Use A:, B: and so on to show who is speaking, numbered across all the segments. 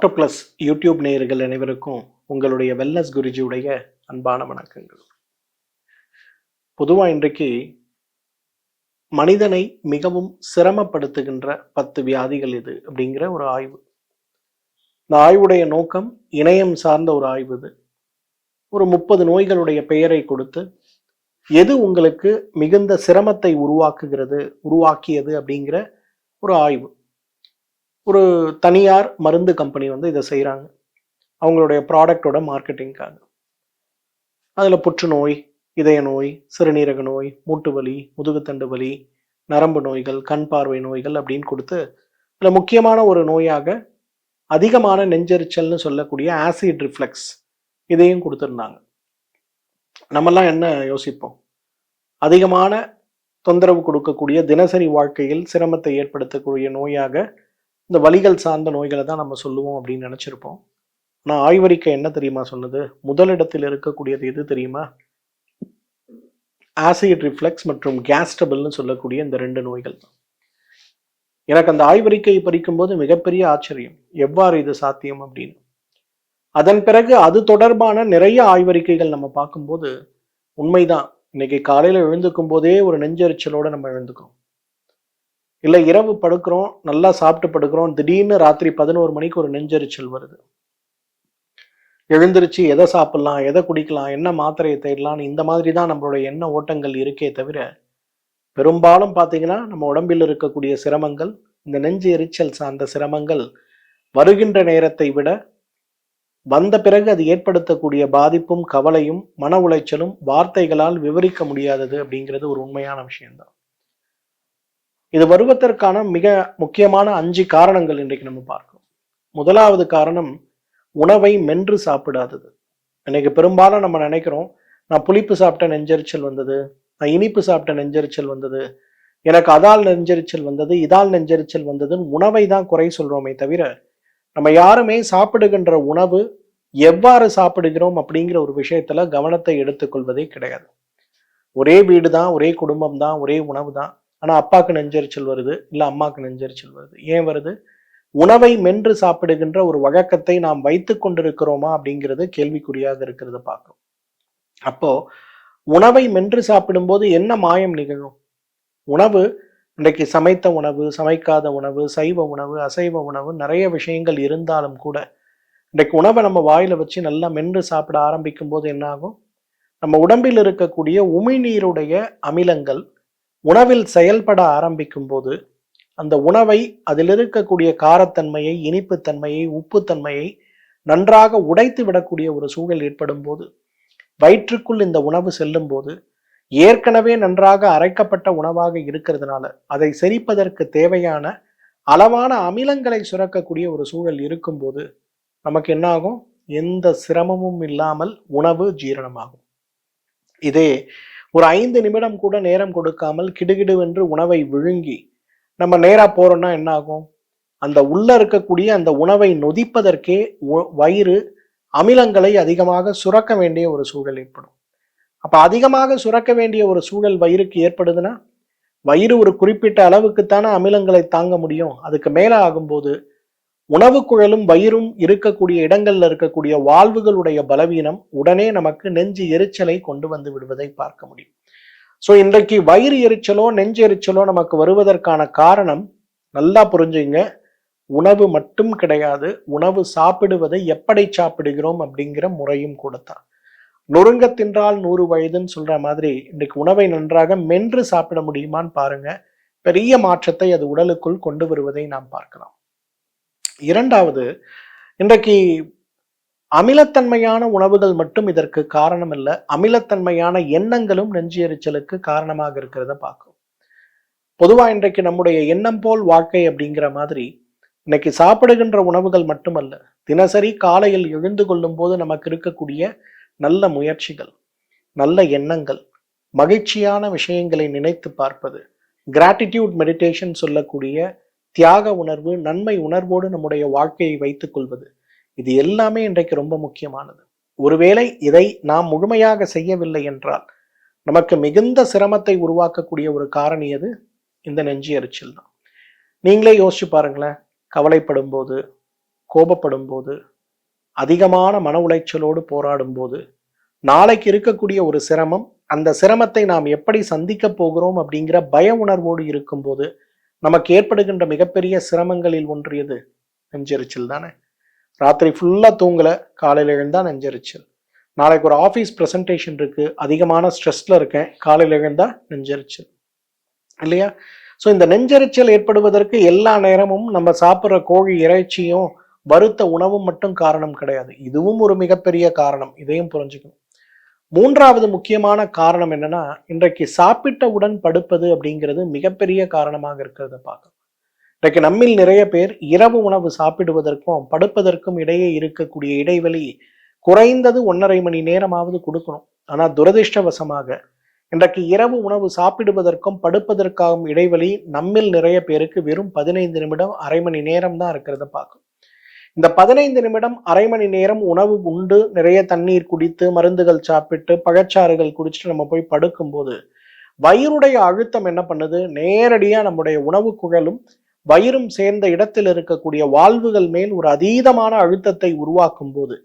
A: Doctor plus YouTube நேயர்கள் அனைவருக்கும் உங்களுடைய வெல்னஸ் குருஜியுடைய அன்பான வணக்கங்கள். பொதுவாக இன்றைக்கு மனிதனை மிகவும் சிரமப்படுத்துகின்ற 10 வியாதிகள் இது அப்படிங்கிற ஒரு ஆய்வு. இந்த ஆய்வுடைய நோக்கம் இணையம் சார்ந்த ஒரு ஆய்வு. இது ஒரு 30 நோய்களுடைய பெயரை கொடுத்து எது உங்களுக்கு மிகுந்த சிரமத்தை உருவாக்கியது அப்படிங்கிற ஒரு ஆய்வு. ஒரு தனியார் மருந்து கம்பெனி இதை செய்கிறாங்க அவங்களுடைய ப்ராடக்டோட மார்க்கெட்டிங்காக. அதில் புற்றுநோய், இதய நோய், சிறுநீரக நோய், மூட்டு வலி, முதுகுத்தண்டு வலி, நரம்பு நோய்கள், கண் பார்வை நோய்கள் அப்படின்னு கொடுத்து இதில் முக்கியமான ஒரு நோயாக அதிகமான நெஞ்செரிச்சல்னு சொல்லக்கூடிய ஆசிட் ரிஃப்ளெக்ஸ் இதையும் கொடுத்துருந்தாங்க. நம்மெல்லாம் என்ன யோசிப்போம்? அதிகமான தொந்தரவு கொடுக்கக்கூடிய தினசரி வாழ்க்கையில் சிரமத்தை ஏற்படுத்தக்கூடிய நோயாக இந்த வலிகள் சார்ந்த நோய்களை தான் நம்ம சொல்லுவோம் அப்படின்னு நினச்சிருப்போம். ஆனால் ஆய்வறிக்கை என்ன தெரியுமா சொன்னது? முதலிடத்தில் இருக்கக்கூடியது எது தெரியுமா? ஆசிட் ரிஃப்ளெக்ஸ் மற்றும் கேஸ்ட்ரபிள்னு சொல்லக்கூடிய இந்த 2 நோய்கள் தான். எனக்கு அந்த ஆய்வறிக்கையை படிக்கும்போது மிகப்பெரிய ஆச்சரியம், எவ்வாறு இது சாத்தியம் அப்படின்னு. அதன் பிறகு அது தொடர்பான நிறைய ஆய்வறிக்கைகள் நம்ம பார்க்கும்போது உண்மைதான். இன்னைக்கு காலையில் எழுந்துக்கும் போதே ஒரு நெஞ்செரிச்சலோட நம்ம எழுந்துக்கிறோம். இல்லை இரவு படுக்கிறோம், நல்லா சாப்பிட்டு படுக்கிறோம், திடீர்னு ராத்திரி 11 மணிக்கு ஒரு நெஞ்செரிச்சல் வருது. எழுந்திருச்சு எதை சாப்பிடலாம், எதை குடிக்கலாம், என்ன மாத்திரையை தேடலான்னு இந்த மாதிரி தான் நம்மளுடைய எண்ண ஓட்டங்கள் இருக்கே தவிர, பெரும்பாலும் பார்த்தீங்கன்னா நம்ம உடம்பில் இருக்கக்கூடிய சிரமங்கள், இந்த நெஞ்சு எரிச்சல் சார்ந்த சிரமங்கள் வருகின்ற நேரத்தை விட வந்த பிறகு அது ஏற்படுத்தக்கூடிய பாதிப்பும் கவலையும் மன உளைச்சலும் வார்த்தைகளால் விவரிக்க முடியாதது அப்படிங்கிறது ஒரு உண்மையான விஷயம்தான். இது வருவதற்கான மிக முக்கியமான 5 காரணங்கள் இன்றைக்கு நம்ம பார்க்கிறோம். முதலாவது காரணம் உணவை மென்று சாப்பிடாதது. இன்னைக்கு பெரும்பாலும் நம்ம நினைக்கிறோம், நான் புளிப்பு சாப்பிட்ட நெஞ்செரிச்சல் வந்தது, நான் இனிப்பு சாப்பிட்ட நெஞ்செரிச்சல் வந்தது, எனக்கு அதால் நெஞ்செரிச்சல் வந்தது, இதால் நெஞ்செரிச்சல் வந்ததுன்னு உணவை தான் குறை சொல்றோமே தவிர, நம்ம யாருமே சாப்பிடுகின்ற உணவு எவ்வாறு சாப்பிடுகிறோம் அப்படிங்கிற ஒரு விஷயத்துல கவனத்தை எடுத்துக்கொள்வதே கிடையாது. ஒரே வீடு தான், ஒரே குடும்பம் தான், ஒரே உணவு தான். ஆனா அப்பாவுக்கு நெஞ்செரிச்சல் வருது, இல்லை அம்மாவுக்கு நெஞ்செரிச்சல் வருது. ஏன் வருது? உணவை மென்று சாப்பிடுகின்ற ஒரு வழக்கத்தை நாம் வைத்து கொண்டிருக்கிறோமா அப்படிங்கிறது கேள்விக்குறியாக இருக்கிறத பார்க்கிறோம். அப்போ உணவை மென்று சாப்பிடும்போது என்ன மாயம் நிகழும்? உணவு இன்றைக்கு சமைத்த உணவு, சமைக்காத உணவு, சைவ உணவு, அசைவ உணவு நிறைய விஷயங்கள் இருந்தாலும் கூட இன்றைக்கு உணவை நம்ம வாயில வச்சு நல்லா மென்று சாப்பிட ஆரம்பிக்கும் போது என்ன ஆகும்? நம்ம உடம்பில் இருக்கக்கூடிய உமிழ்நீருடைய அமிலங்கள் உணவில் செயல்பட ஆரம்பிக்கும் போது அந்த உணவை, அதில் இருக்கக்கூடிய காரத்தன்மையை, இனிப்புத்தன்மையை, உப்புத்தன்மையை நன்றாக உடைத்து விடக்கூடிய ஒரு சூழல் ஏற்படும் போது, வயிற்றுக்குள் இந்த உணவு செல்லும் போது ஏற்கனவே நன்றாக அரைக்கப்பட்ட உணவாக இருக்கிறதுனால அதை செரிப்பதற்கு தேவையான அளவான அமிலங்களை சுரக்கக்கூடிய ஒரு சூழல் இருக்கும்போது நமக்கு என்ன ஆகும்? எந்த சிரமமும் இல்லாமல் உணவு ஜீரணமாகும். இதே ஒரு 5 நிமிடம் கூட நேரம் கொடுக்காமல் கிடுகிடுவென்று உணவை விழுங்கி நம்ம நேரா போறோம்னா என்ன ஆகும்? அந்த உள்ள இருக்கக்கூடிய அந்த உணவை நொதிப்பதற்கே வயிறு அமிலங்களை அதிகமாக சுரக்க வேண்டிய ஒரு சூழல் ஏற்படும். அப்ப அதிகமாக சுரக்க வேண்டிய ஒரு சூழல் வயிறுக்கு ஏற்படுதுன்னா, வயிறு ஒரு குறிப்பிட்ட அளவுக்குத்தானே அமிலங்களை தாங்க முடியும். அதுக்கு மேல ஆகும்போது உணவு குழலும் வயிறும் இருக்கக்கூடிய இடங்கள்ல இருக்கக்கூடிய வால்வுகளுடைய பலவீனம் உடனே நமக்கு நெஞ்சு எரிச்சலை கொண்டு வந்து விடுவதை பார்க்க முடியும். ஸோ இன்றைக்கு வயிறு எரிச்சலோ நெஞ்சு எரிச்சலோ நமக்கு வருவதற்கான காரணம் நல்லா புரிஞ்சுங்க, உணவு மட்டும் கிடையாது, உணவு சாப்பிடுவதை எப்படி சாப்பிடுகிறோம் அப்படிங்கிற முறையும் கூடத்தான். நொறுங்க தின்றால் 100 வயதுன்னு சொல்ற மாதிரி இன்றைக்கு உணவை நன்றாக மென்று சாப்பிட முடியுமான்னு பாருங்க. பெரிய மாற்றத்தை அது உடலுக்குள் கொண்டு வருவதை நாம் பார்க்கலாம். இரண்டாவது, இன்றைக்கு அமிலத்தன்மையான உணவுகள் மட்டும் இதற்கு காரணம் இல்லை, அமிலத்தன்மையான எண்ணங்களும் நெஞ்சு எரிச்சலுக்கு காரணமாக இருக்கிறத பார்க்கும். பொதுவா இன்றைக்கு நம்முடைய எண்ணம் போல் வாழ்க்கை அப்படிங்கிற மாதிரி இன்னைக்கு சாப்பிடுகின்ற உணவுகள் மட்டுமல்ல, தினசரி காலையில் எழுந்து கொள்ளும் போது நமக்கு இருக்கக்கூடிய நல்ல முயற்சிகள், நல்ல எண்ணங்கள், மகிழ்ச்சியான விஷயங்களை நினைத்து பார்ப்பது, கிராட்டிடியூட் மெடிடேஷன் சொல்லக்கூடிய தியாக உணர்வு, நன்மை உணர்வோடு நம்முடைய வாழ்க்கையை வைத்துக் கொள்வது, இது எல்லாமே இன்றைக்கு ரொம்ப முக்கியமானது. ஒருவேளை இதை நாம் முழுமையாக செய்யவில்லை என்றால் நமக்கு மிகுந்த சிரமத்தை உருவாக்கக்கூடிய ஒரு காரணி அது இந்த நெஞ்சு எரிச்சல் தான். நீங்களே யோசிச்சு பாருங்களேன், கவலைப்படும் போது, கோபப்படும் போது, அதிகமான மன உளைச்சலோடு போராடும் போது, நாளைக்கு இருக்கக்கூடிய ஒரு சிரமம், அந்த சிரமத்தை நாம் எப்படி சந்திக்க போகிறோம் அப்படிங்கிற பய உணர்வோடு இருக்கும்போது நமக்கு ஏற்படுகின்ற மிகப்பெரிய சிரமங்களில் ஒன்று எது? நெஞ்செரிச்சல் தானே. ராத்திரி ஃபுல்லா தூங்கல, காலையில எழுந்தா நெஞ்செரிச்சல். நாளைக்கு ஒரு ஆஃபீஸ் ப்ரெசன்டேஷன் இருக்கு, அதிகமான ஸ்ட்ரெஸ்ல இருக்கேன், காலையில எழுந்தா நெஞ்செரிச்சல் இல்லையா? ஸோ இந்த நெஞ்செரிச்சல் ஏற்படுவதற்கு எல்லா நேரமும் நம்ம சாப்பிட்ற கோழி இறைச்சியும் வறுத்த உணவும் மட்டும் காரணம் கிடையாது. இதுவும் ஒரு மிகப்பெரிய காரணம், இதையும் புரிஞ்சுக்கணும். மூன்றாவது முக்கியமான காரணம் என்னன்னா, இன்றைக்கு சாப்பிட்டவுடன் படுப்பது அப்படிங்கிறது மிகப்பெரிய காரணமாக இருக்கிறத பார்க்கணும். இன்றைக்கு நம்மில் நிறைய பேர் இரவு உணவு சாப்பிடுவதற்கும் படுப்பதற்கும் இடையே இருக்கக்கூடிய இடைவெளி குறைந்தது 1.5 மணி நேரமாவது கொடுக்கணும். ஆனா துரதிர்ஷ்டவசமாக இன்றைக்கு இரவு உணவு சாப்பிடுவதற்கும் படுப்பதற்காகும் இடைவெளி நம்மில் நிறைய பேருக்கு வெறும் 15 நிமிடம், அரை மணி நேரம் தான் இருக்கிறத பார்க்கணும். இந்த 15 நிமிடம், அரை மணி நேரம் உணவு உண்டு, நிறைய தண்ணீர் குடித்து, மருந்துகள் சாப்பிட்டு, பழச்சாறுகள் குடிச்சிட்டு நம்ம போய் படுக்கும்போது வயிறுடைய அழுத்தம் என்ன பண்ணுது? நேரடியா நம்முடைய உணவு குழலும் வயிறும் சேர்ந்த இடத்தில் இருக்கக்கூடிய வால்வுகள் மேல் ஒரு அதீதமான அழுத்தத்தை உருவாக்கும் போது,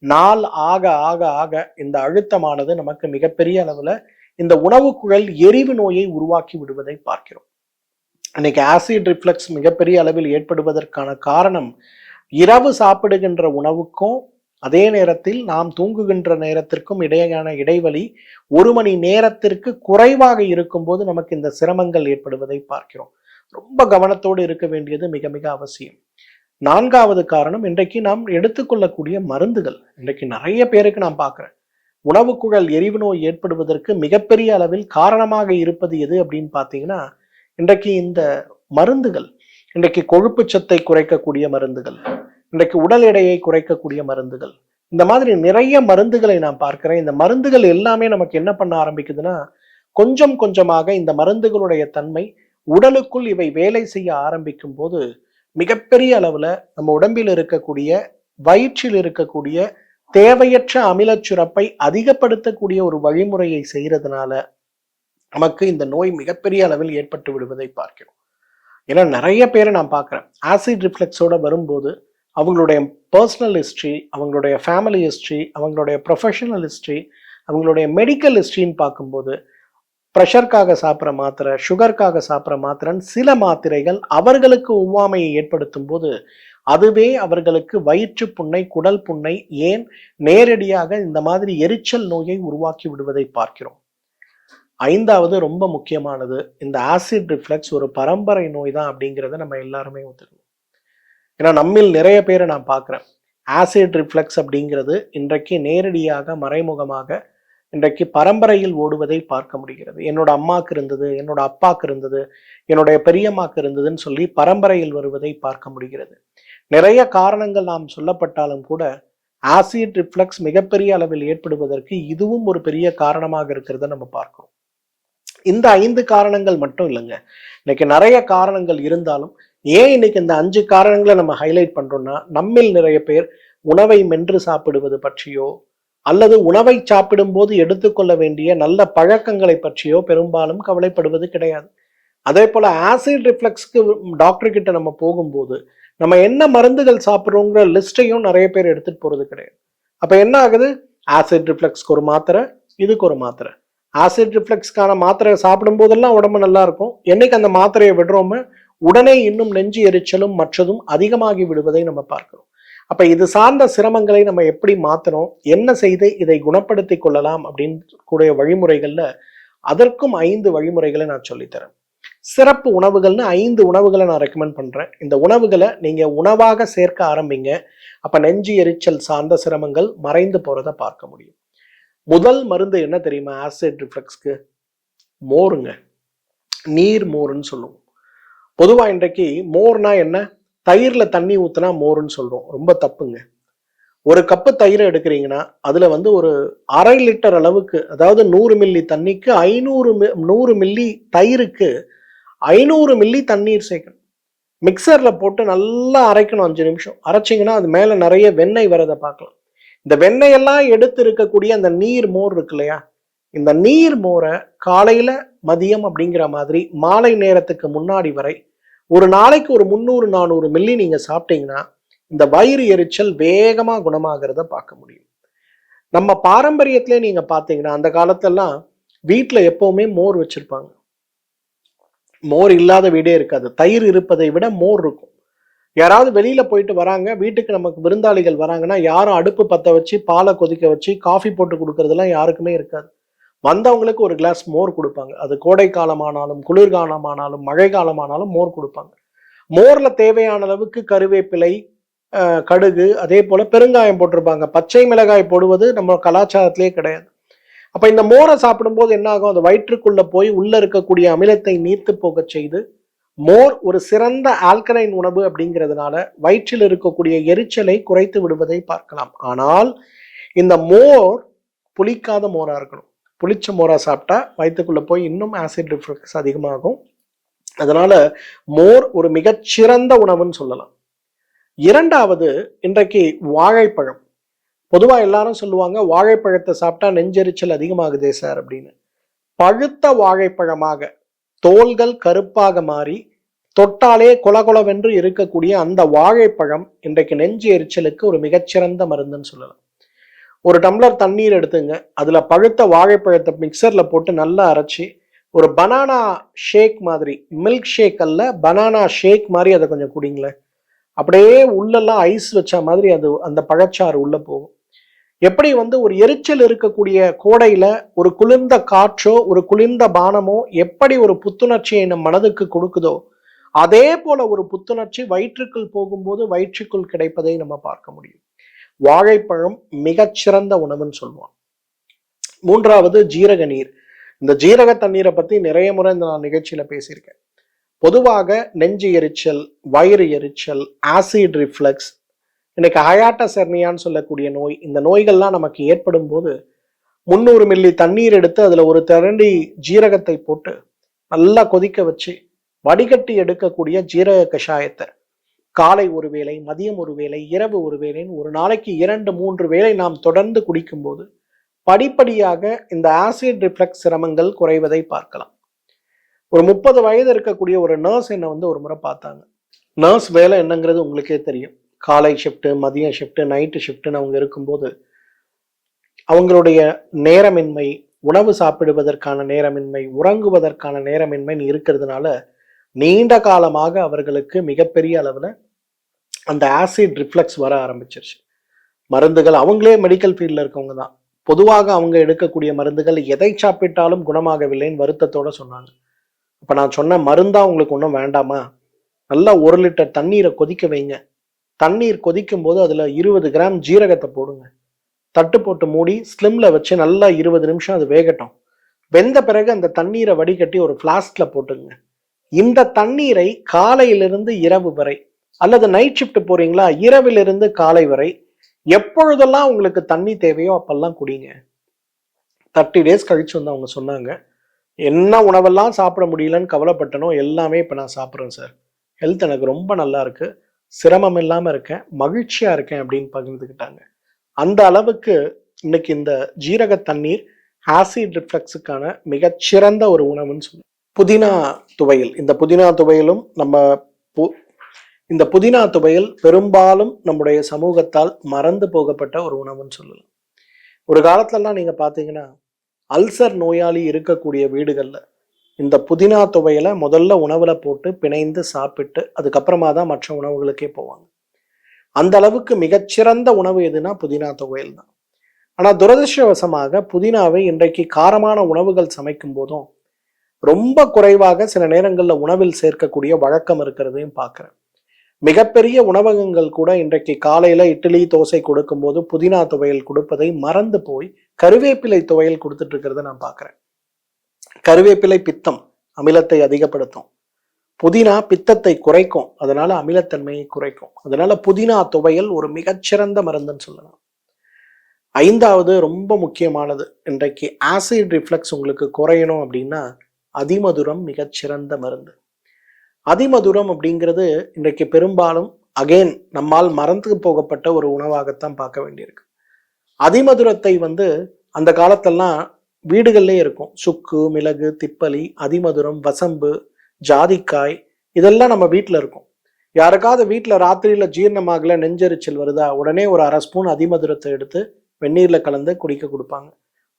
A: நாள் ஆக ஆக ஆக இந்த அழுத்தமானது நமக்கு மிகப்பெரிய அளவுல இந்த உணவு குழல் எரிவு நோயை உருவாக்கி விடுவதை பார்க்கிறோம். இன்னைக்கு ஆசிட் ரிஃப்ளக்ஸ் மிகப்பெரிய அளவில் ஏற்படுவதற்கான காரணம், இரவு சாப்பிடுகின்ற உணவுக்கும் அதே நேரத்தில் நாம் தூங்குகின்ற நேரத்திற்கும் இடையேயான இடைவெளி 1 மணி நேரத்திற்கு குறைவாக இருக்கும்போது நமக்கு இந்த சிரமங்கள் ஏற்படுவதை பார்க்கிறோம். ரொம்ப கவனத்தோடு இருக்க வேண்டியது மிக மிக அவசியம். நான்காவது காரணம், இன்றைக்கு நாம் எடுத்துக்கொள்ளக்கூடிய மருந்துகள். இன்றைக்கு நிறைய பேருக்கு நான் பார்க்கிறேன், உணவு குழல் எரிவு நோய் ஏற்படுவதற்கு மிகப்பெரிய அளவில் காரணமாக இருப்பது எது அப்படின்னு பார்த்தீங்கன்னா, இன்றைக்கு இந்த மருந்துகள். இன்றைக்கு கொழுப்பு சத்தை குறைக்கக்கூடிய மருந்துகள், இன்றைக்கு உடல் எடையை குறைக்கக்கூடிய மருந்துகள், இந்த மாதிரி நிறைய மருந்துகளை நான் பார்க்கிறேன். இந்த மருந்துகள் எல்லாமே நமக்கு என்ன பண்ண ஆரம்பிக்குதுன்னா, கொஞ்சம் கொஞ்சமாக இந்த மருந்துகளுடைய தன்மை உடலுக்குள் இவை வேலை செய்ய ஆரம்பிக்கும் போது மிகப்பெரிய அளவுல நம்ம உடம்பில் இருக்கக்கூடிய, வயிற்றில் இருக்கக்கூடிய தேவையற்ற அமிலச் சுரப்பை அதிகப்படுத்தக்கூடிய ஒரு வழிமுறையை செய்யறதுனால நமக்கு இந்த நோய் மிகப்பெரிய அளவில் ஏற்பட்டு விடுவதை பார்க்கிறோம். ஏன்னா நிறைய பேரை நான் பார்க்கிறேன், ஆசிட் ரிஃப்ளெக்ஸோட வரும்போது அவங்களுடைய பர்சனல் ஹிஸ்ட்ரி, அவங்களுடைய ஃபேமிலி ஹிஸ்ட்ரி, அவங்களுடைய ப்ரொஃபஷனல் ஹிஸ்ட்ரி, அவங்களுடைய மெடிக்கல் ஹிஸ்ட்ரின்னு பார்க்கும்போது ப்ரெஷருக்காக சாப்பிட்ற மாத்திரை, சுகருக்காக சாப்பிட்ற மாத்திரைன்னு சில மாத்திரைகள் அவர்களுக்கு ஒவ்வாமையை ஏற்படுத்தும் போது அதுவே அவர்களுக்கு வயிற்று புண்ணை, குடல் புண்ணை, ஏன் நேரடியாக இந்த மாதிரி எரிச்சல் நோயை உருவாக்கி விடுவதை பார்க்கிறோம். ஐந்தாவது ரொம்ப முக்கியமானது, இந்த ஆசிட் ரிஃப்ளெக்ஸ் ஒரு பரம்பரை நோய் தான் அப்படிங்கிறத நம்ம எல்லாருமே ஒத்துக்கணும். ஏன்னா நம்மில் நிறைய பேரை நான் பார்க்குறேன், ஆசிட் ரிஃப்ளெக்ஸ் அப்படிங்கிறது இன்றைக்கு நேரடியாக மறைமுகமாக இன்றைக்கு பரம்பரையில் ஓடுவதை பார்க்க முடிகிறது. என்னோட அம்மாக்கு இருந்தது, என்னோட அப்பாக்கு இருந்தது, என்னுடைய பெரியம்மாக்கு இருந்ததுன்னு சொல்லி பரம்பரையில் வருவதை பார்க்க முடிகிறது. நிறைய காரணங்கள் நாம் சொல்லப்பட்டாலும் கூட ஆசிட் ரிஃப்ளெக்ஸ் மிகப்பெரிய அளவில் ஏற்படுவதற்கு இதுவும் ஒரு பெரிய காரணமாக இருக்கிறத நம்ம பார்க்கிறோம். இந்த 5 காரணங்கள் மட்டும் இல்லைங்க, இன்னைக்கு நிறைய காரணங்கள் இருந்தாலும் ஏன் இன்னைக்கு இந்த 5 காரணங்களை நம்ம ஹைலைட் பண்றோம்னா, நம்மில் நிறைய பேர் உணவை மென்று சாப்பிடுவது பற்றியோ அல்லது உணவை சாப்பிடும் போது எடுத்துக்கொள்ள வேண்டிய நல்ல பழக்கங்களை பற்றியோ பெரும்பாலும் கவலைப்படுவது கிடையாது. அதே போல ஆசிட் ரிஃப்ளெக்ஸ்க்கு டாக்டர் கிட்ட நம்ம போகும்போது நம்ம என்ன மருந்துகள் சாப்பிட்றோங்கிற லிஸ்டையும் நிறைய பேர் எடுத்துட்டு போறது கிடையாது. அப்ப என்ன ஆகுது? ஆசிட் ரிஃப்ளெக்ஸ்க்கு ஒரு மாத்திரை, இதுக்கு ஒரு மாத்திரை. ஆசிட் ரிஃப்ளெக்ஸ்க்கான மாத்திரை சாப்பிடும் போதெல்லாம் உடம்பு நல்லா இருக்கும், என்னைக்கு அந்த மாத்திரையை விடுறோமோ உடனே இன்னும் நெஞ்சு எரிச்சலும் மற்றதும் அதிகமாகி விடுவதை நம்ம பார்க்கிறோம். அப்ப இது சார்ந்த சிரமங்களை நம்ம எப்படி மாத்தணும், என்ன செய்து இதை குணப்படுத்தி கொள்ளலாம் அப்படின்னு கூடிய வழிமுறைகள்ல அதற்கும் 5 வழிமுறைகளை நான் சொல்லித்தரேன். சிறப்பு உணவுகள்னு 5 உணவுகளை நான் ரெக்கமெண்ட் பண்றேன். இந்த உணவுகளை நீங்க உணவாக சேர்க்க ஆரம்பிங்க. அப்ப நெஞ்சு எரிச்சல் சார்ந்த சிரமங்கள் மறைந்து போறதை பார்க்க முடியும். முதல் மருந்து என்ன தெரியுமா ஆசிட் ரிஃப்ளெக்ஸ்க்கு? மோருங்க. நீர் மோருன்னு சொல்லுவோம். பொதுவா இன்றைக்கு மோர்னா என்ன? தயிர்ல தண்ணி ஊத்துனா மோருன்னு சொல்றோம். ரொம்ப தப்புங்க. ஒரு கப்பு தயிரை எடுக்கிறீங்கன்னா அதுல வந்து ஒரு 1/2 லிட்டர் அளவுக்கு, அதாவது 100 மில்லி தண்ணிக்கு 100 மில்லி தயிருக்கு 500 மில்லி தண்ணீர் சேர்க்கணும். மிக்சர்ல போட்டு நல்லா அரைக்கணும். 5 நிமிஷம் அரைச்சிங்கன்னா அது மேல நிறைய வெண்ணெய் வரதை பார்க்கலாம். இந்த வெண்ணெயெல்லாம் எடுத்து இருக்கக்கூடிய அந்த நீர் மோர் இருக்கு இல்லையா, இந்த நீர் மோரை காலையில மதியம் அப்படிங்கிற மாதிரி மாலை நேரத்துக்கு முன்னாடி வரை ஒரு நாளைக்கு ஒரு 300-400 மில்லி நீங்க சாப்பிட்டீங்கன்னா இந்த வயிறு எரிச்சல் வேகமா குணமாகிறத பார்க்க முடியும். நம்ம பாரம்பரியத்திலே நீங்க பாத்தீங்கன்னா அந்த காலத்தெல்லாம் வீட்டுல எப்பவுமே மோர் வச்சிருப்பாங்க. மோர் இல்லாத வீடே இருக்காது. தயிர் இருப்பதை விட மோர் இருக்கும். யாராவது வெளியில போயிட்டு வராங்க, வீட்டுக்கு நமக்கு விருந்தாளிகள் வராங்கன்னா யாரும் அடுப்பு பத்த வச்சு பாலை கொதிக்க வச்சு காஃபி போட்டு கொடுக்கறதெல்லாம் யாருக்குமே இருக்காது. வந்தவங்களுக்கு ஒரு கிளாஸ் மோர் கொடுப்பாங்க. அது கோடை காலமானாலும் குளிர்காலமானாலும் மழை காலமானாலும் மோர் கொடுப்பாங்க. மோர்ல தேவையான அளவுக்கு கருவேப்பிலை, கடுகு, அதே போல பெருங்காயம் போட்டிருப்பாங்க. பச்சை மிளகாய் போடுவது நம்ம கலாச்சாரத்திலே கிடையாது. அப்ப இந்த மோரை சாப்பிடும்போது என்ன ஆகும், அது வயிற்றுக்குள்ள போய் உள்ள இருக்கக்கூடிய அமிலத்தை நீர்த்து போக செய்து, மோர் ஒரு சிறந்த ஆல்கலைன் உணவு அப்படிங்கிறதுனால வயிற்றில் இருக்கக்கூடிய எரிச்சலை குறைத்து விடுவதை பார்க்கலாம். ஆனால் இந்த மோர் புளிக்காத மோரா இருக்கணும். புளிச்ச மோரா சாப்பிட்டா வயிற்றுக்குள்ள போய் இன்னும் ஆசிட் ரிஃப்ளக்ஸ் அதிகமாகும். அதனால மோர் ஒரு மிகச்சிறந்த உணவுன்னு சொல்லலாம். இரண்டாவது, இன்றைக்கு வாழைப்பழம். பொதுவா எல்லாரும் சொல்லுவாங்க வாழைப்பழத்தை சாப்பிட்டா நெஞ்செரிச்சல் அதிகமாகுதே சார் அப்படின்னு. பழுத்த வாழைப்பழமாக தோல்கள் கருப்பாக மாறி தொட்டாலே கொலகொலவென்று இருக்கக்கூடிய அந்த வாழைப்பழம் இன்றைக்கு நெஞ்சு எரிச்சலுக்கு ஒரு மிகச்சிறந்த மருந்துன்னு சொல்லலாம். ஒரு டம்ளர் தண்ணீர் எடுத்துங்க, அதுல பழுத்த வாழைப்பழத்தை மிக்சர்ல போட்டு நல்லா அரைச்சி ஒரு பனானா ஷேக் மாதிரி, மில்க் ஷேக் அல்ல பனானா ஷேக் மாதிரி அதை கொஞ்சம் குடிங்களேன். அப்படியே உள்ளெல்லாம் ஐஸ் வச்ச மாதிரி அது அந்த பழச்சாறு உள்ள போகும். எப்படி ஒரு எரிச்சல் இருக்கக்கூடிய கோடையில ஒரு குளிர்ந்த காற்றோ ஒரு குளிர்ந்த பானமோ எப்படி ஒரு புத்துணர்ச்சியை நம் மனதுக்கு கொடுக்குதோ, அதே போல ஒரு புத்துணர்ச்சி வயிற்றுக்குள் போகும்போது வயிற்றுக்குள் கிடைப்பதை நம்ம பார்க்க முடியும். வாழைப்பழம் மிகச்சிறந்த உணவுன்னு சொல்லுவான். மூன்றாவது, ஜீரக நீர். இந்த ஜீரக தண்ணீரை பத்தி நிறைய முறை இந்த நான் நிகழ்ச்சியில பேசியிருக்கேன். பொதுவாக நெஞ்சு எரிச்சல், வயிறு எரிச்சல், ஆசிட் ரிஃப்ளக்ஸ், இன்னைக்கு ஹயாட்டஸ் ஹெர்னியான்னு சொல்லக்கூடிய நோய், இந்த நோய்கள்லாம் நமக்கு ஏற்படும் போது 300 மில்லி தண்ணீர் எடுத்து அதுல ஒரு தரண்டி ஜீரகத்தை போட்டு நல்லா கொதிக்க வச்சு வடிகட்டி எடுக்கக்கூடிய ஜீரக கஷாயத்தை காலை ஒரு வேளை, மதியம் ஒரு வேளை, இரவு ஒரு வேளைன்னு ஒரு நாளைக்கு 2-3 வேளை நாம் தொடர்ந்து குடிக்கும் போது படிப்படியாக இந்த ஆசிட் ரிஃப்ளக்ஸ் சிரமங்கள் குறைவதை பார்க்கலாம். ஒரு 30 வயது இருக்கக்கூடிய ஒரு நர்ஸ் என்னை ஒரு முறை பார்த்தாங்க. நர்ஸ் வேலை என்னங்கிறது உங்களுக்கே தெரியும். காலை ஷிஃப்ட்டு, மதிய ஷிஃப்ட்டு, நைட்டு ஷிஃப்ட்டுன்னு அவங்க இருக்கும்போது அவங்களுடைய நேரமின்மை, உணவு சாப்பிடுவதற்கான நேரமின்மை, உறங்குவதற்கான நேரமின்மை இருக்கிறதுனால நீண்ட காலமாக அவர்களுக்கு மிகப்பெரிய அளவுல அந்த ஆசிட் ரிஃப்ளக்ஸ் வர ஆரம்பிச்சிருச்சு. மருந்துகள், அவங்களே மெடிக்கல் ஃபீல்ட்ல இருக்கவங்க தான், பொதுவாக அவங்க எடுக்கக்கூடிய மருந்துகள் எதை சாப்பிட்டாலும் குணமாகவில்லைன்னு வருத்தத்தோட சொன்னாங்க. அப்ப நான் சொன்ன மருந்தா உங்களுக்கு ஒன்றும் வேண்டாமா, நல்லா 1 லிட்டர் தண்ணீரை கொதிக்க வைங்க. தண்ணீர் கொதிக்கும் போது அதுல 20 கிராம் ஜீரகத்தை போடுங்க. தட்டு போட்டு மூடி ஸ்லிம்ல வச்சு நல்லா 20 நிமிஷம் அது வேகட்டும். வெந்த பிறகு அந்த தண்ணீரை வடிகட்டி ஒரு ஃபிளாஸ்க்ல போட்டுங்க. இந்த தண்ணீரை காலையிலிருந்து இரவு வரை, அல்லது நைட் ஷிஃப்ட் போறீங்களா, இரவிலிருந்து காலை வரை எப்பொழுதெல்லாம் உங்களுக்கு தண்ணி தேவையோ அப்பெல்லாம் குடிங்க. 30 டேஸ் கழிச்சு அவங்க சொன்னாங்க, என்ன உணவெல்லாம் சாப்பிட முடியலன்னு கவலைப்பட்டனோ எல்லாமே இப்ப நான் சாப்பிட்றேன் சார். ஹெல்த் எனக்கு ரொம்ப நல்லா இருக்கு, சிரமம் இல்லாம இருக்கேன், மகிழ்ச்சியா இருக்கேன் அப்படின்னு பகிர்ந்துக்கிட்டாங்க. அந்த அளவுக்கு இன்னைக்கு இந்த ஜீரக தண்ணீர் ஆசிட் ரிஃப்ளக்ஸுக்கான மிகச்சிறந்த ஒரு உணவுன்னு சொல்லுவோம். புதினா துவையல். இந்த புதினா துவையலும் இந்த புதினா துவையல் பெரும்பாலும் நம்முடைய சமூகத்தால் மறந்து போகப்பட்ட ஒரு உணவுன்னு சொல்லலாம். ஒரு காலத்துலலாம் நீங்க பாத்தீங்கன்னா அல்சர் நோயாளி இருக்கக்கூடிய வீடுகள்ல இந்த புதினா துவையலை முதல்ல உணவுல போட்டு பிணைந்து சாப்பிட்டு அதுக்கப்புறமா தான் மற்ற உணவுகளுக்கே போவாங்க. அந்த அளவுக்கு மிகச்சிறந்த உணவு எதுனா புதினா துவையல் தான். ஆனா துரதிருஷ்டவசமாக புதினாவை இன்றைக்கு காரமான உணவுகள் சமைக்கும் போதும் ரொம்ப குறைவாக சில நேரங்கள்ல உணவில் சேர்க்கக்கூடிய வழக்கம் இருக்கிறதையும் பார்க்கிறேன். மிகப்பெரிய உணவகங்கள் கூட இன்றைக்கு காலையில இட்லி தோசை கொடுக்கும் போது புதினா துவையல் கொடுப்பதை மறந்து போய் கருவேப்பிலை துவையல் கொடுத்துட்டு இருக்கிறத நான் பார்க்கிறேன். கருவேப்பிலை பித்தம், அமிலத்தை அதிகப்படுத்தும். புதினா பித்தத்தை குறைக்கும், அதனால அமிலத்தன்மையை குறைக்கும். அதனால புதினா துவையல் ஒரு மிகச்சிறந்த மருந்துன்னு சொல்லலாம். 5வது ரொம்ப முக்கியமானது, இன்றைக்கு ஆசிட் ரிஃப்ளக்ஸ் உங்களுக்கு குறையணும் அப்படின்னா அதிமதுரம் மிகச்சிறந்த மருந்து. அதிமதுரம் அப்படிங்கிறது இன்றைக்கு பெரும்பாலும் அகெயின் நம்மால் மறந்து போகப்பட்ட ஒரு உணவாகத்தான் பார்க்க வேண்டியிருக்கு. அதிமதுரத்தை அந்த காலத்தெல்லாம் வீடுகள்லே இருக்கும். சுக்கு, மிளகு, திப்பலி, அதிமதுரம், வசம்பு, ஜாதிக்காய், இதெல்லாம் நம்ம வீட்டில் இருக்கும். யாருக்காவது வீட்டில் ராத்திரியில ஜீரணமாகல நெஞ்செரிச்சல் வருதா, உடனே ஒரு 1/2 ஸ்பூன் அதிமதுரத்தை எடுத்து வெந்நீர்ல கலந்து குடிக்க கொடுப்பாங்க.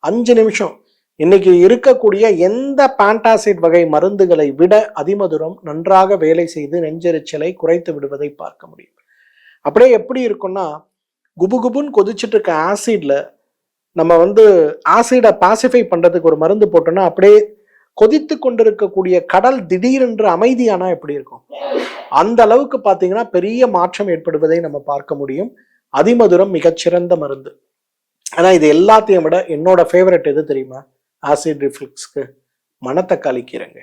A: 5 நிமிஷம். இன்னைக்கு இருக்கக்கூடிய எந்த பேண்டாசிட் வகை மருந்துகளை விட அதிமதுரம் நன்றாக வேலை செய்து நெஞ்செரிச்சலை குறைத்து விடுவதை பார்க்க முடியும். அப்படியே எப்படி இருக்கும்னா, குபுகுபுன்னு கொதிச்சுட்டு இருக்க ஆசிட்ல நம்ம ஆசிடை பாசிஃபை பண்றதுக்கு ஒரு மருந்து போட்டோம்னா, அப்படியே கொதித்து கொண்டிருக்கக்கூடிய கடல் திடீரென்று அமைதியானா எப்படி இருக்கும், அந்த அளவுக்கு பார்த்தீங்கன்னா பெரிய மாற்றம் ஏற்படுவதை நம்ம பார்க்க முடியும். அதிமதுரம் மிகச்சிறந்த மருந்து. ஆனா இது எல்லாத்தையும் விட என்னோட ஃபேவரட் எது தெரியுமா? ஆசிட் ரிஃப்ளக்ஸ்க்கு மணத்தக்காளி கீரைங்க.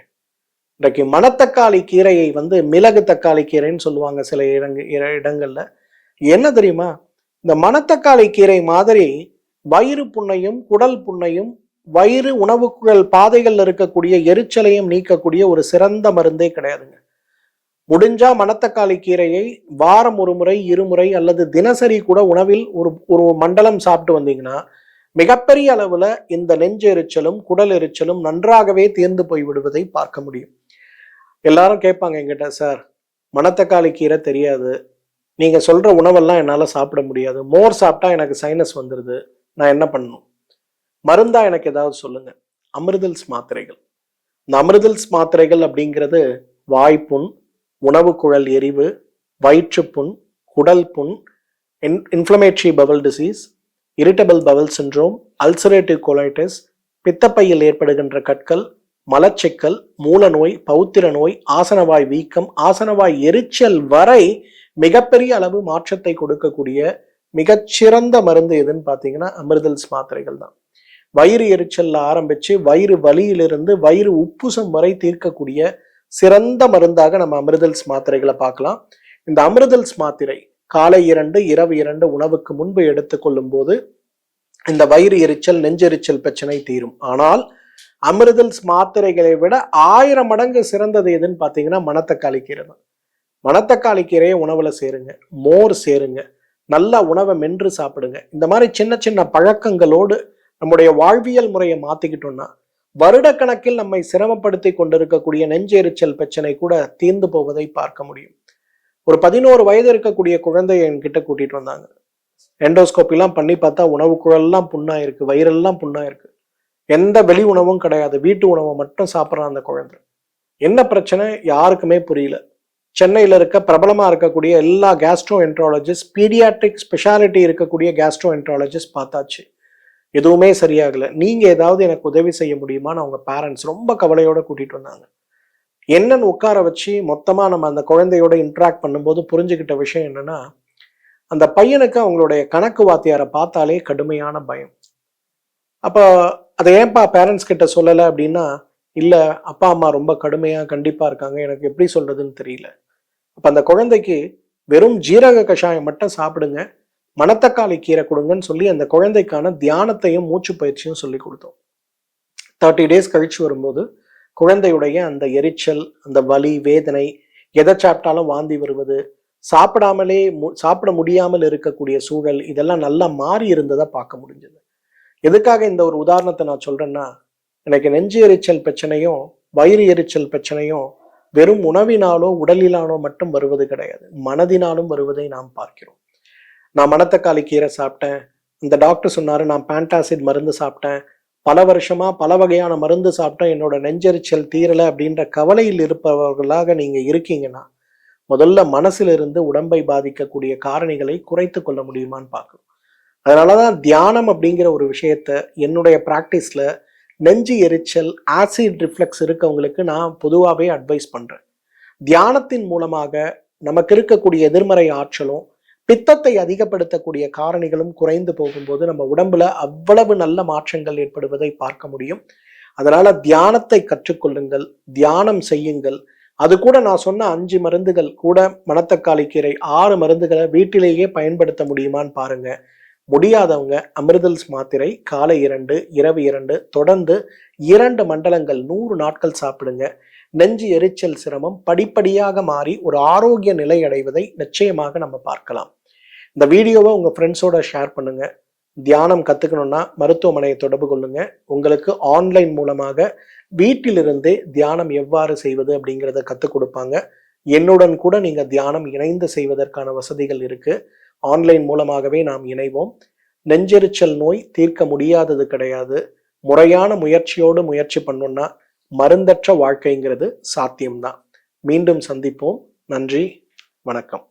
A: இன்றைக்கு மணத்தக்காளி கீரையை மிளகு தக்காளி கீரைன்னு சொல்லுவாங்க சில இடங்கள்ல. என்ன தெரியுமா, இந்த மணத்தக்காளி கீரை மாதிரி வயிறு புண்ணையும் குடல் புண்ணையும் வயிறு உணவுக்குழல் பாதைகள் இருக்கக்கூடிய எரிச்சலையும் நீக்கக்கூடிய ஒரு சிறந்த மருந்தே கிடையாதுங்க. முடிஞ்சா மணத்தக்காளி கீரையை வாரம் 1 முறை 2 முறை அல்லது தினசரி கூட உணவில் ஒரு மண்டலம் சாப்பிட்டு வந்தீங்கன்னா மிகப்பெரிய அளவுல இந்த நெஞ்சு எரிச்சலும் குடல் எரிச்சலும் நன்றாகவே தீர்ந்து போய் விடுவதை பார்க்க முடியும். எல்லாரும் கேட்பாங்க என்கிட்ட, சார் மணத்தக்காளி கீரை தெரியாது, நீங்க சொல்ற உணவெல்லாம் என்னால சாப்பிட முடியாது, மோர் சாப்பிட்டா எனக்கு சைனஸ் வந்துருது, நான் என்ன பண்ணணும், மருந்தா எனக்கு ஏதாவது சொல்லுங்க. அமிர்தல்ஸ் மாத்திரைகள். இந்த அமிர்தல்ஸ் மாத்திரைகள் அப்படிங்கிறது வாய்ப்புண், உணவு குழல் எரிவு, வயிற்றுப்புண், குடல் புண், inflammatory bowel disease, irritable bowel syndrome, ulcerative colitis, பித்தப்பையில் ஏற்படுகின்ற கற்கள், மலச்சிக்கல், மூல நோய், பௌத்திர நோய், ஆசனவாய் வீக்கம், ஆசனவாய் எரிச்சல் வரை மிகப்பெரிய அளவு மாற்றத்தை கொடுக்கக்கூடிய மிகச்சிறந்த மருந்து எதுன்னு பார்த்தீங்கன்னா அமிர்தல்ஸ் மாத்திரைகள் தான். வயிறு எரிச்சல்ல ஆரம்பிச்சு வயிறு வலியிலிருந்து வயிறு உப்புசம் வரை தீர்க்கக்கூடிய சிறந்த மருந்தாக நம்ம அமிர்தல்ஸ் மாத்திரைகளை பார்க்கலாம். இந்த அமிர்தல்ஸ் மாத்திரை காலை 2 இரவு 2 உணவுக்கு முன்பு எடுத்துக்கொள்ளும் போது இந்த வயிறு எரிச்சல் நெஞ்செரிச்சல் பிரச்சனை தீரும். ஆனால் அமிர்தல்ஸ் மாத்திரைகளை விட 1000 மடங்கு சிறந்தது எதுன்னு பார்த்தீங்கன்னா மணத்தக்காளி கீரை தான். மணத்தக்காளி கீரையை உணவுல சேருங்க, மோர் சேருங்க, நல்லா உணவை மென்று சாப்பிடுங்க. இந்த மாதிரி சின்ன சின்ன பழக்கங்களோடு நம்முடைய வாழ்வியல் முறையை மாத்திக்கிட்டோம்னா வருடக்கணக்கில் நம்மை சிரமப்படுத்தி கொண்டிருக்கக்கூடிய நெஞ்செரிச்சல் பிரச்சனை கூட தீர்ந்து போவதை பார்க்க முடியும். ஒரு 11 வயது இருக்கக்கூடிய குழந்தைய என்கிட்ட கூட்டிட்டு வந்தாங்க. எண்டோஸ்கோப்பிலாம் பண்ணி பார்த்தா உணவு குழல்லாம் புண்ணாயிருக்கு, வயிறெல்லாம் புண்ணாயிருக்கு, எந்த வெளி உணவும் கிடையாது, வீட்டு உணவை மட்டும் சாப்பிட்றான் அந்த குழந்தை. என்ன பிரச்சனை யாருக்குமே புரியல. சென்னையில் இருக்க பிரபலமா இருக்கக்கூடிய எல்லா கேஸ்ட்ரோ என்ட்ராலஜிஸ்ட், பீடியாட்ரிக் ஸ்பெஷாலிட்டி இருக்கக்கூடிய கேஸ்ட்ரோ என்ட்ராலஜிஸ்ட் பார்த்தாச்சு, எதுவுமே சரியாகல. நீங்க ஏதாவது எனக்கு உதவி செய்ய முடியுமான்னு அவங்க பேரண்ட்ஸ் ரொம்ப கவலையோட கூட்டிட்டு வந்தாங்க. என்னன்னு உட்கார வச்சு மொத்தமா நம்ம அந்த குழந்தையோட இன்ட்ராக்ட் பண்ணும்போது புரிஞ்சுக்கிட்ட விஷயம் என்னன்னா, அந்த பையனுக்கு அவங்களுடைய கணக்கு வாத்தியாரை பார்த்தாலே கடுமையான பயம். அப்போ அதை ஏன்பா பேரண்ட்ஸ் கிட்ட சொல்லலை அப்படின்னா, இல்ல அப்பா அம்மா ரொம்ப கடுமையா கண்டிப்பா இருக்காங்க, எனக்கு எப்படி சொல்றதுன்னு தெரியல. அப்ப அந்த குழந்தைக்கு வெறும் ஜீரக கஷாயம் மட்டும் சாப்பிடுங்க, மணத்தக்காளி கீரை கொடுங்கன்னு சொல்லி அந்த குழந்தைக்கான தியானத்தையும் மூச்சு பயிற்சியும் சொல்லி கொடுத்தோம். 30 டேஸ் கழிச்சு வரும்போது குழந்தையுடைய அந்த எரிச்சல், அந்த வலி, வேதனை, எதை சாப்பிட்டாலும் வாந்தி வருவது, சாப்பிட முடியாமல் இருக்கக்கூடிய சூழல், இதெல்லாம் நல்லா மாறி இருந்ததை பார்க்க முடிஞ்சது. எதுக்காக இந்த ஒரு உதாரணத்தை நான் சொல்றேன்னா, எனக்கு நெஞ்சு எரிச்சல் பிரச்சனையும் வயிறு எரிச்சல் பிரச்சனையும் வெறும் உணவினாலோ உடலினாலோ மட்டும் வருவது கிடையாது, மனதினாலும் வருவதை நாம் பார்க்கிறோம். நான் மணத்தக்காளி கீரை சாப்பிட்டேன், இந்த டாக்டர் சொன்னாரு நான் பேண்டாசிட் மருந்து சாப்பிட்டேன், பல வருஷமா பல வகையான மருந்து சாப்பிட்டேன், என்னோட நெஞ்செரிச்சல் தீரலை அப்படின்ற கவலையில் இருப்பவர்களாக நீங்க இருக்கீங்கன்னா முதல்ல மனசிலிருந்து உடம்பை பாதிக்கக்கூடிய காரணிகளை குறைத்து கொள்ள முடியுமான்னு பார்க்கணும். அதனாலதான் தியானம் அப்படிங்கிற ஒரு விஷயத்த என்னுடைய பிராக்டிஸ்ல நெஞ்சு எரிச்சல் ஆசிட் ரிஃப்ளெக்ஸ் இருக்கவங்களுக்கு நான் பொதுவாகவே அட்வைஸ் பண்றேன். தியானத்தின் மூலமாக நமக்கு இருக்கக்கூடிய எதிர்மறை ஆற்றலும் பித்தத்தை அதிகப்படுத்தக்கூடிய காரணிகளும் குறைந்து போகும்போது நம்ம உடம்புல அவ்வளவு நல்ல மாற்றங்கள் ஏற்படுவதை பார்க்க முடியும். அதனால தியானத்தை கற்றுக்கொள்ளுங்கள், தியானம் செய்யுங்கள். அது கூட நான் சொன்ன 5 மருந்துகள் கூட மணத்தக்காளி கீரை 6 மருந்துகளை வீட்டிலேயே பயன்படுத்த முடியுமான்னு பாருங்க. முடியாதவங்க அமிர்தல்ஸ் மாத்திரை காலை 2 இரவு 2 தொடர்ந்து 2 மண்டலங்கள் 100 நாட்கள் சாப்பிடுங்க. நெஞ்சு எரிச்சல் சிரமம் படிப்படியாக மாறி ஒரு ஆரோக்கிய நிலை அடைவதை நிச்சயமாக நம்ம பார்க்கலாம். இந்த வீடியோவை உங்க ஃப்ரெண்ட்ஸோட ஷேர் பண்ணுங்க. தியானம் கத்துக்கணும்னா மருத்துவமனையை தொடர்பு கொள்ளுங்க. உங்களுக்கு ஆன்லைன் மூலமாக வீட்டிலிருந்தே தியானம் எவ்வாறு செய்வது அப்படிங்கிறத கற்றுக் கொடுப்பாங்க. என்னுடன் கூட நீங்க தியானம் இணைந்து செய்வதற்கான வசதிகள் இருக்கு. ஆன்லைன் மூலமாகவே நாம் இணைவோம். நெஞ்செரிச்சல் நோய் தீர்க்க முடியாதது கிடையாது. முறையான முயற்சியோடு முயற்சி பண்ணோம்னா மருந்தற்ற வாழ்க்கைங்கிறது சாத்தியம்தான். மீண்டும் சந்திப்போம். நன்றி, வணக்கம்.